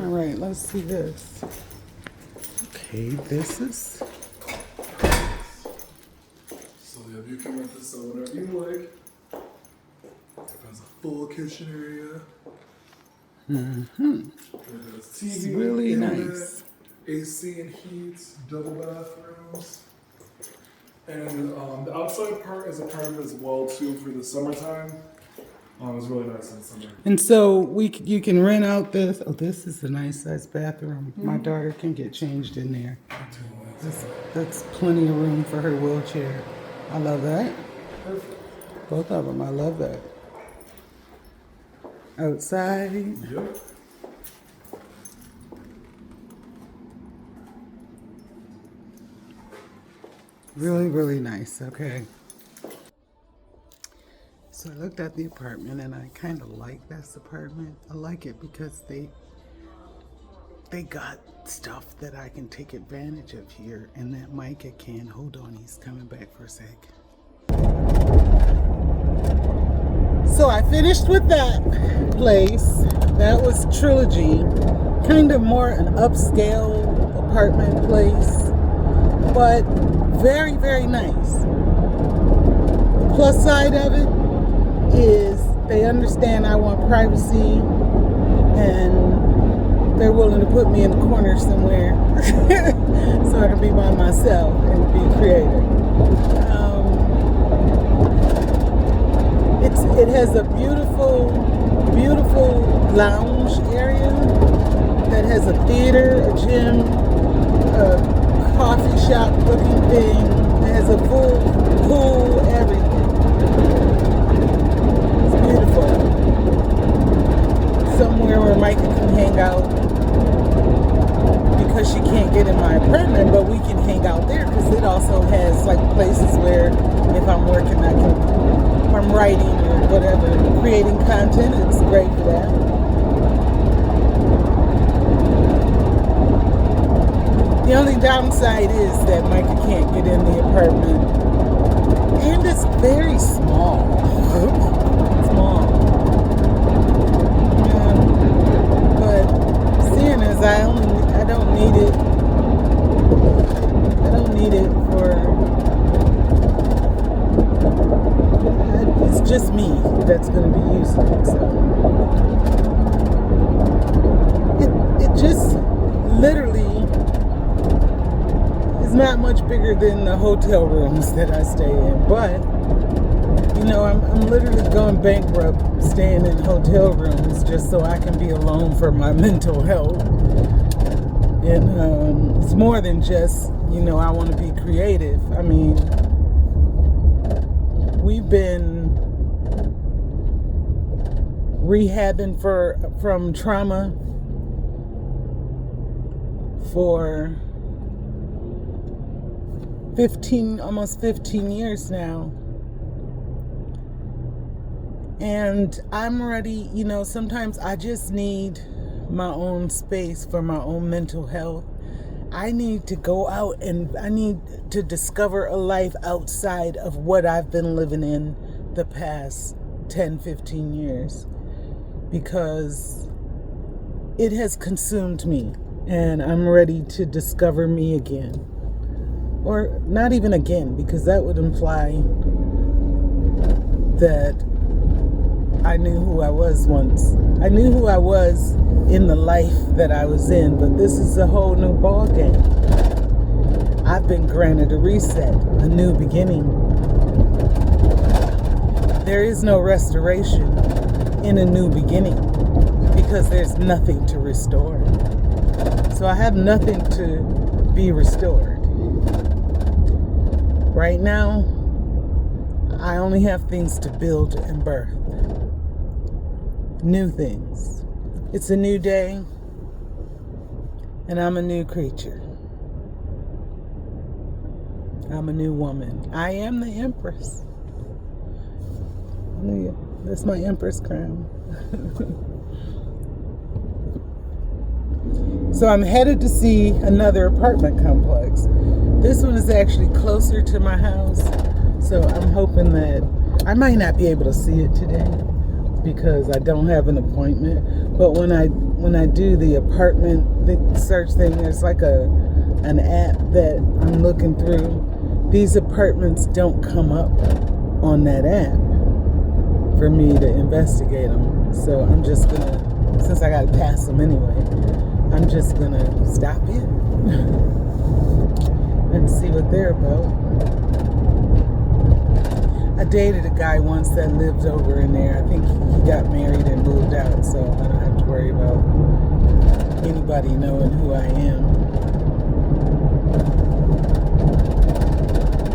All right, let's see this. Okay, this is. So yeah, you can rent this out whatever you like. It has a full kitchen area. It has TV, It's really internet, nice. AC and heat, double bathrooms. And the outside part is a part of it as well too for the summertime. It's really nice in the summer. And so you can rent out this. Oh, this is a nice sized bathroom. My daughter can get changed in there. That's plenty of room for her wheelchair. I love that. Perfect. Both of them. I love that. Outside. Yep. Really, really nice. Okay. So I looked at the apartment and I kind of like this apartment. I like it because they got stuff that I can take advantage of here and that Micah can. Hold on, he's coming back for a sec. So I finished with that place. That was Trilogy. Kind of more an upscale apartment place, but very, very nice. The plus side of it is they understand I want privacy and they're willing to put me in a corner somewhere so I can be by myself and be creative. It has a beautiful, beautiful lounge area that has a theater, a gym, a coffee shop looking thing. It has a full pool, everything. It's beautiful. Somewhere where Micah can hang out because she can't get in my apartment, but we can hang out there because it also has like places where if I'm working, if I'm writing or whatever, creating content, it's great for that. The only downside is that Micah can't get in the apartment. And it's very small. Small. But seeing as I don't need it. I don't need it for. It's just me that's going to be using it. So it just literally is not much bigger than the hotel rooms that I stay in. But you know, I'm literally going bankrupt staying in hotel rooms just so I can be alone for my mental health. And it's more than just, you know, I want to be creative. I mean, we've been rehabbing from trauma for almost 15 years now. And I'm ready, you know, sometimes I just need my own space for my own mental health. I need to go out and I need to discover a life outside of what I've been living in the past 10, 15 years. Because it has consumed me and I'm ready to discover me again. Or not even again, because that would imply that I knew who I was once. I knew who I was in the life that I was in, but this is a whole new ball game. I've been granted a reset, a new beginning. There is no restoration in a new beginning because there's nothing to restore. So I have nothing to be restored. Right now, I only have things to build and birth. New things. It's a new day, and I'm a new creature. I'm a new woman. I am the Empress. That's my Empress crown. So I'm headed to see another apartment complex. This one is actually closer to my house, so I'm hoping that I might not be able to see it today, because I don't have an appointment. But when I do the apartment search thing, there's like an app that I'm looking through. These apartments don't come up on that app for me to investigate them. So I'm just gonna, since I gotta pass them anyway, I'm just gonna stop in and see what they're about. I dated a guy once that lived over in there. I think he got married and moved out, so I don't have to worry about anybody knowing who I am.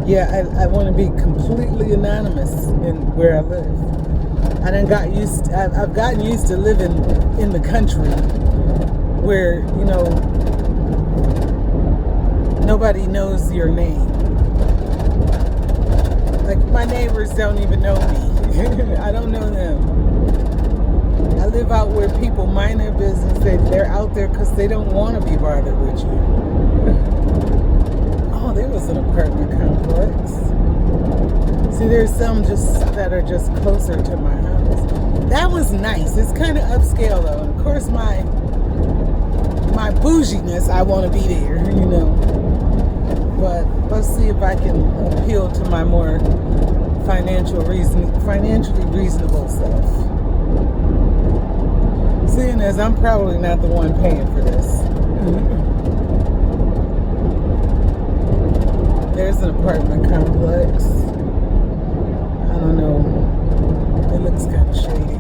Yeah, I want to be completely anonymous in where I live. I've gotten used to living in the country where, you know, nobody knows your name. Like, my neighbors don't even know me. I don't know them. I live out where people mind their business. They're out there because they don't want to be bothered with you. Oh, there was an apartment complex. See, there's some just that are just closer to my house. That was nice. It's kind of upscale, though. And of course, my bouginess, I want to be there, you know. But let's see if I can appeal to my more financially reasonable self. Seeing as I'm probably not the one paying for this. There's an apartment complex. I don't know. It looks kind of shady.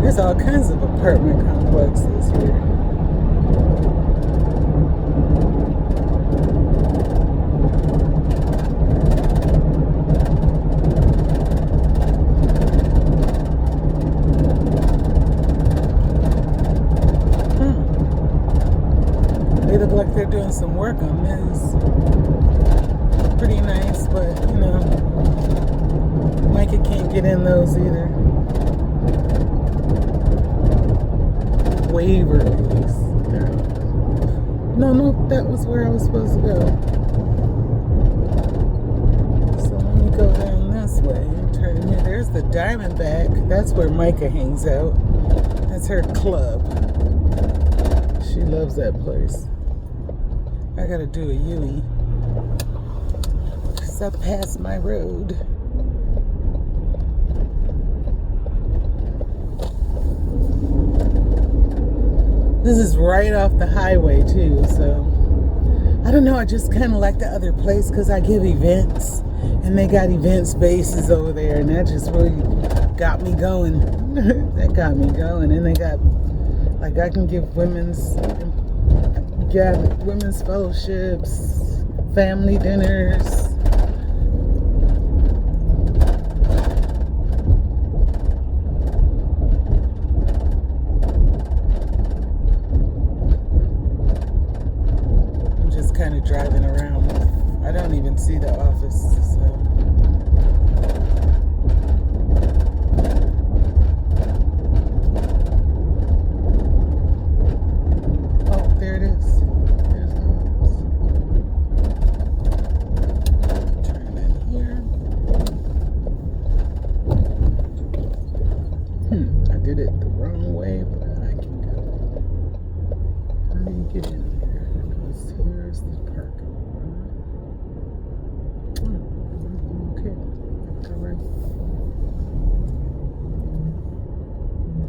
There's all kinds of apartment complexes here. They look like they're doing some work on this. Pretty nice, but you know, Micah can't get in those either. Waverly's. No, that was where I was supposed to go. So let me go down this way and turn here. There's the Diamondback. That's where Micah hangs out. That's her club. She loves that place. I gotta do a U-E. Because I passed my road. This is right off the highway too, so I don't know, I just kind of like the other place because I give events and they got event spaces over there, and that just really got me going. That got me going. And they got, like, I can give women's fellowships, family dinners. Kind of driving around. I don't even see the office, so. Oh, there it is. There's the office. Turn in here. I did it the wrong way, but I can go. How do you get in here? Here's the parking lot. Okay. Alright.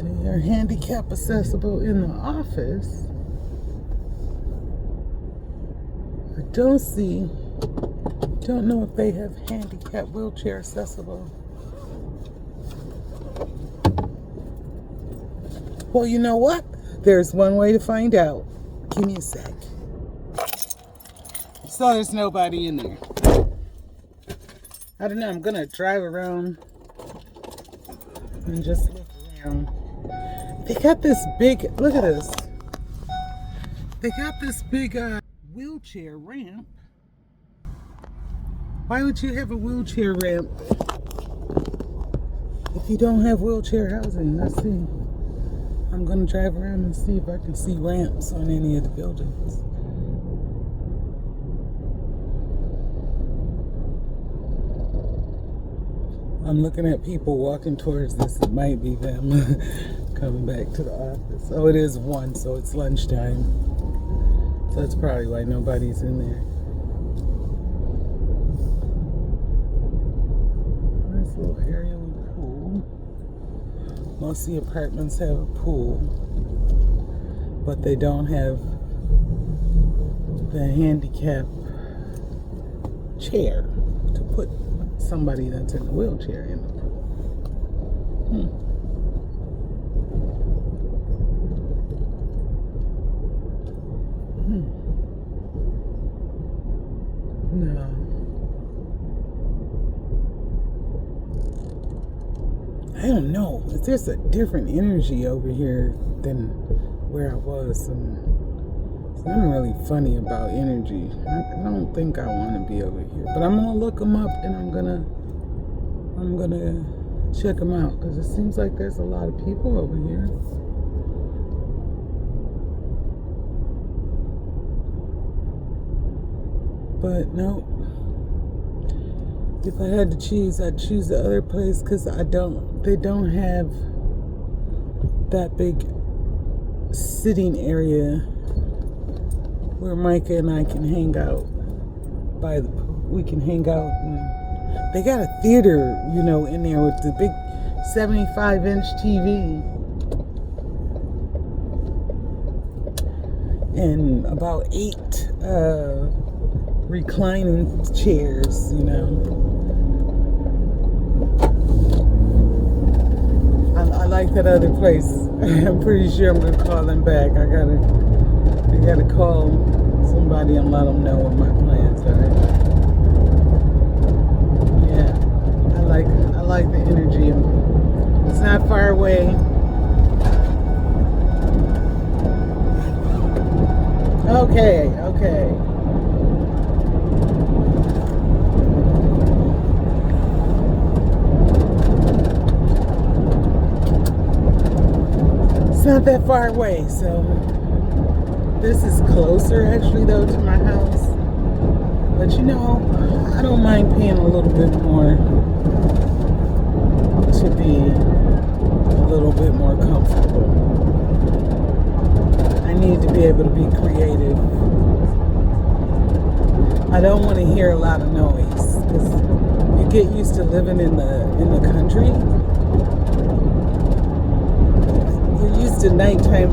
They are handicap accessible in the office. I don't know if they have handicap wheelchair accessible. Well, you know what? There's one way to find out. Give me a sec. So there's nobody in there. I don't know, I'm gonna drive around and just look around. They got this big, look at this. They got this big wheelchair ramp. Why would you have a wheelchair ramp if you don't have wheelchair housing? Let's see. I'm gonna drive around and see if I can see ramps on any of the buildings. I'm looking at people walking towards this. It might be them coming back to the office. Oh, it is 1, so it's lunchtime. So that's probably why nobody's in there. Nice little area with a pool. Most of the apartments have a pool, but they don't have the handicap chair to put somebody that's in a wheelchair in the pool. No. I don't know. There's a different energy over here than where I was. There's nothing really funny about energy. I don't think I want to be over here. But I'm going to look them up and I'm gonna check them out. Because it seems like there's a lot of people over here. But no, if I had to choose, I'd choose the other place because they don't have that big sitting area where Micah and I can hang out we can hang out. And they got a theater, in there with the big 75-inch TV. And about 8 reclining chairs, I like that other place. I'm pretty sure I'm gonna call them back. I gotta call somebody and let them know what my plans are. Yeah, I like the energy. It's not far away. Okay. It's not that far away, so this is closer actually though to my house. But I don't mind paying a little bit more to be a little bit more comfortable. I need to be able to be creative. I don't want to hear a lot of noise because you get used to living in the country. You're used to nighttime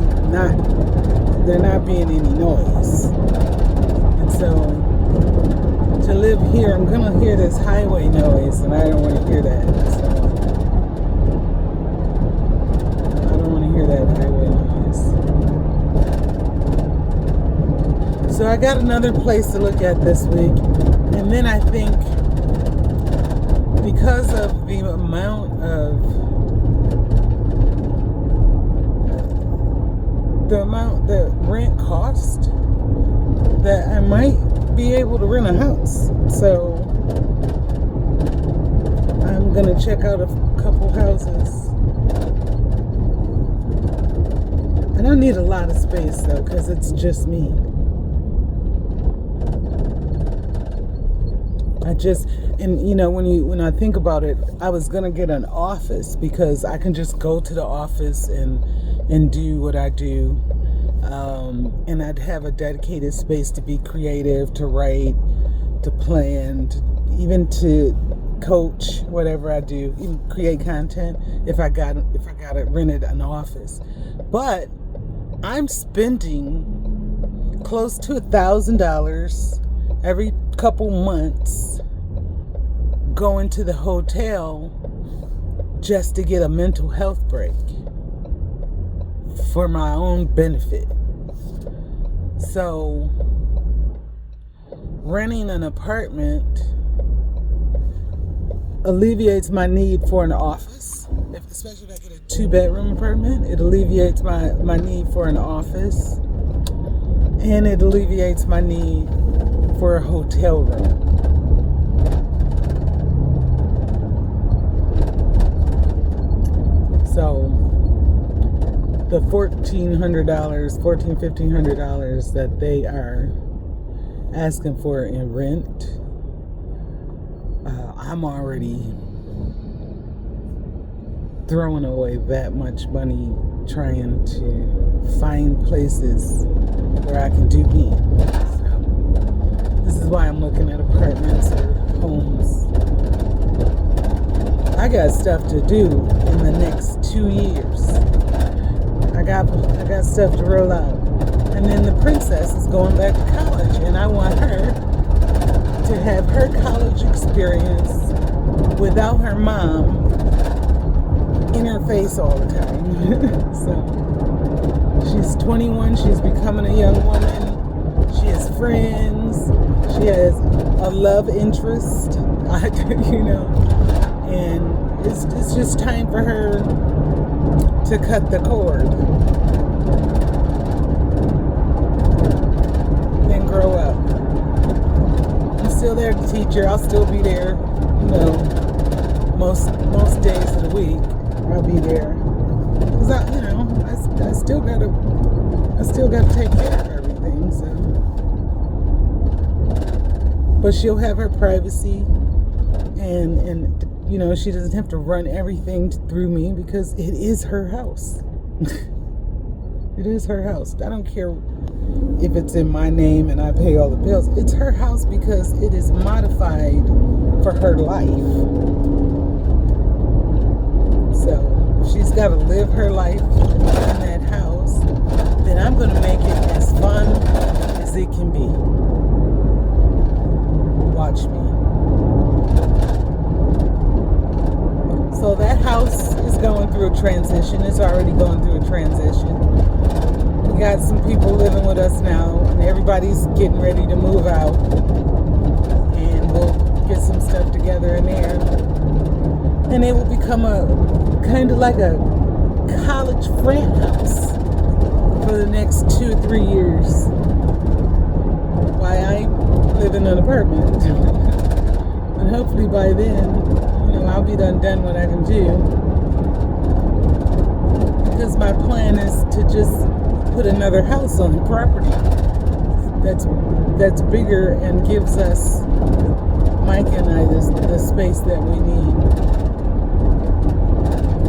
there not being any noise. And so to live here, I'm gonna hear this highway noise, and I don't want to hear that. So I don't want to hear that highway noise. So I got another place to look at this week, and then I think because of the amount that rent cost, that I might be able to rent a house. So I'm gonna check out a couple houses. I don't need a lot of space though, because it's just me. When I think about it, I was gonna get an office because I can just go to the office and do what I do. And I'd have a dedicated space to be creative, to write, to plan, even to coach, whatever I do, even create content if I got it rented an office. But I'm spending close to $1,000 every couple months going to the hotel just to get a mental health break for my own benefit. So renting an apartment alleviates my need for an office. Especially if I get a 2-bedroom apartment, it alleviates my need for an office. And it alleviates my need for a hotel room. So the $1,500 that they are asking for in rent, I'm already throwing away that much money trying to find places where I can do me. So this is why I'm looking at apartments or homes. I got stuff to do in the next 2 years. I got stuff to roll out. And then the princess is going back to college, and I want her to have her college experience without her mom in her face all the time. So she's 21, she's becoming a young woman, she has friends, she has a love interest, and it's just time for her to cut the cord and grow up. I'm still there to teach her. I'll still be there, most days of the week. I'll be there because I still gotta take care of everything. So, but she'll have her privacy, and she doesn't have to run everything through me because it is her house. It is her house. I don't care if it's in my name and I pay all the bills. It's her house because it is modified for her life. So if she's got to live her life in that house, then I'm going to make it as fun as it can be. Watch me. So that house is going through a transition. It's already going through a transition. We got some people living with us now, and everybody's getting ready to move out. And we'll get some stuff together in there. And it will become a kind of like a college friend house for the next 2 or 3 years. Why I live in an apartment. And hopefully by then, I'll be done what I can do. Because my plan is to just put another house on the property that's bigger and gives us, Mike and I, the space that we need.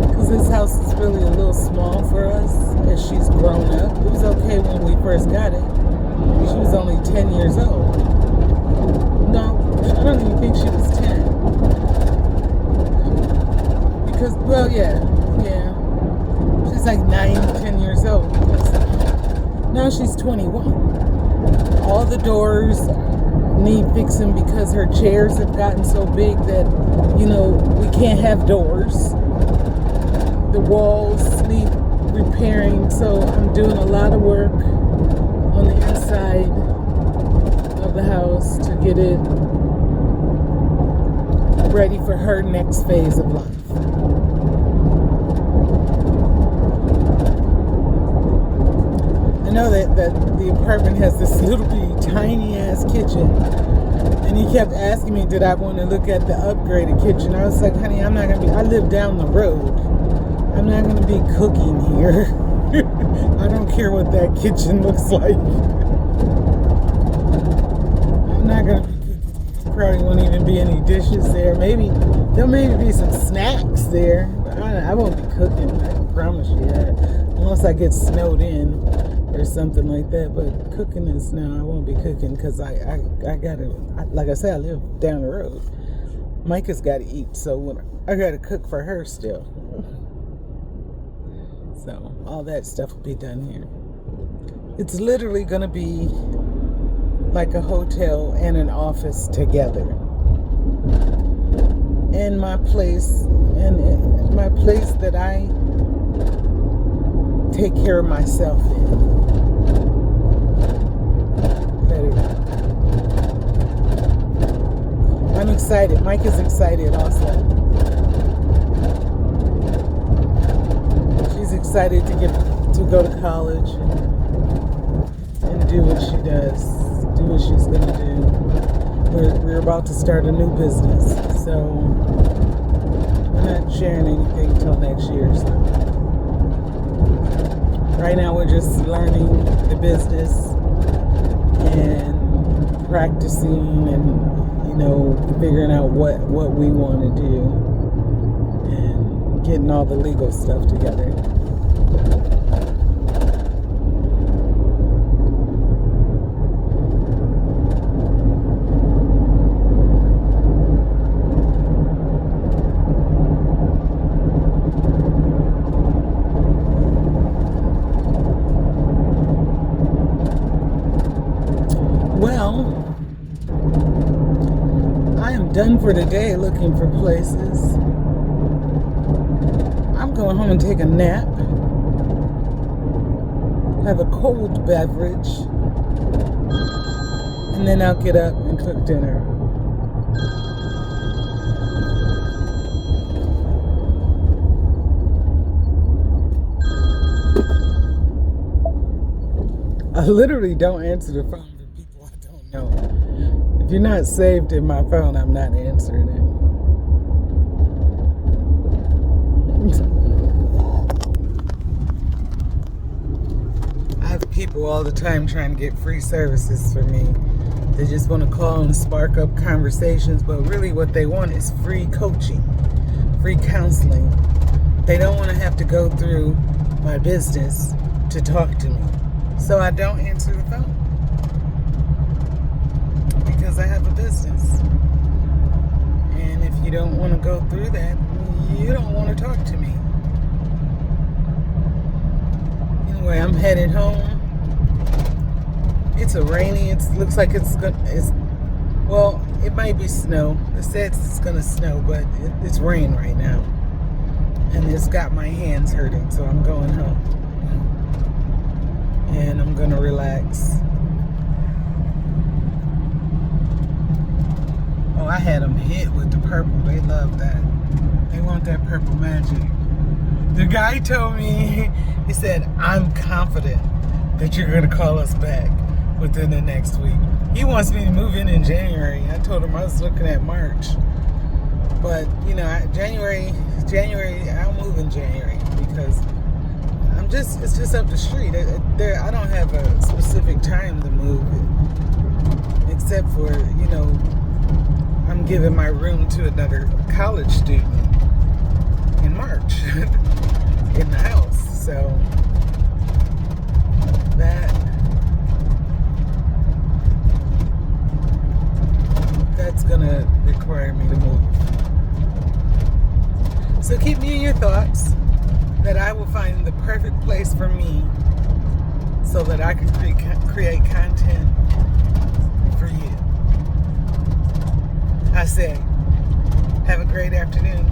Because this house is really a little small for us as she's grown up. It was okay when we first got it. She was only 10 years old. No, I don't even think she was 10. Because, yeah. She's like 9, 10 years old. Now she's 21. All the doors need fixing because her chairs have gotten so big that, we can't have doors. The walls need repairing, so I'm doing a lot of work on the inside of the house to get it ready for her next phase of life. I know that the apartment has this little bitty tiny ass kitchen, and he kept asking me did I want to look at the upgraded kitchen. I was like, honey, I live down the road. I'm not going to be cooking here. I don't care what that kitchen looks like. I'm not going to be cooking. Probably won't even be any dishes there. There'll maybe be some snacks there. But I won't be cooking. I can promise you that. Unless I get snowed in or something like that. But cooking is I won't be cooking because I gotta, like I said, I live down the road. Micah's got to eat, so I got to cook for her still. So all that stuff will be done here. It's literally going to be like a hotel and an office together. And my place that I take care of myself in. I'm excited. Mike is excited also. She's excited to go to college and do what she does, do what she's going to do. We're about to start a new business, so we're not sharing anything till next year. So right now we're just learning the business and practicing and figuring out what we want to do and getting all the legal stuff together. Well, I am done for today looking for places. I'm going home and take a nap, have a cold beverage, and then I'll get up and cook dinner. I literally don't answer the phone for people I don't know. If you're not saved in my phone, I'm not answering it. I have people all the time trying to get free services for me. They just want to call and spark up conversations, but really what they want is free coaching, free counseling. They don't want to have to go through my business to talk to me. So I don't answer the phone because I have a business. And if you don't want to go through that, you don't want to talk to me. Anyway, I'm headed home. It's a rainy. It looks like well, it might be snow. It says it's gonna snow, but it's rain right now, and it's got my hands hurting. So I'm going home, and I'm gonna relax. Oh, I had them hit with the purple. They love that. They want that purple magic. The guy told me, he said, I'm confident that you're going to call us back within the next week. He wants me to move in January. I told him I was looking at March. But, you know, January, I'll move in January because it's just up the street. I don't have a specific time to move it, except for, you know, I'm giving my room to another college student in March in the house. So that's gonna require me to move. So keep me in your thoughts that I will find the perfect place for me so that I can create content for you. I say, have a great afternoon.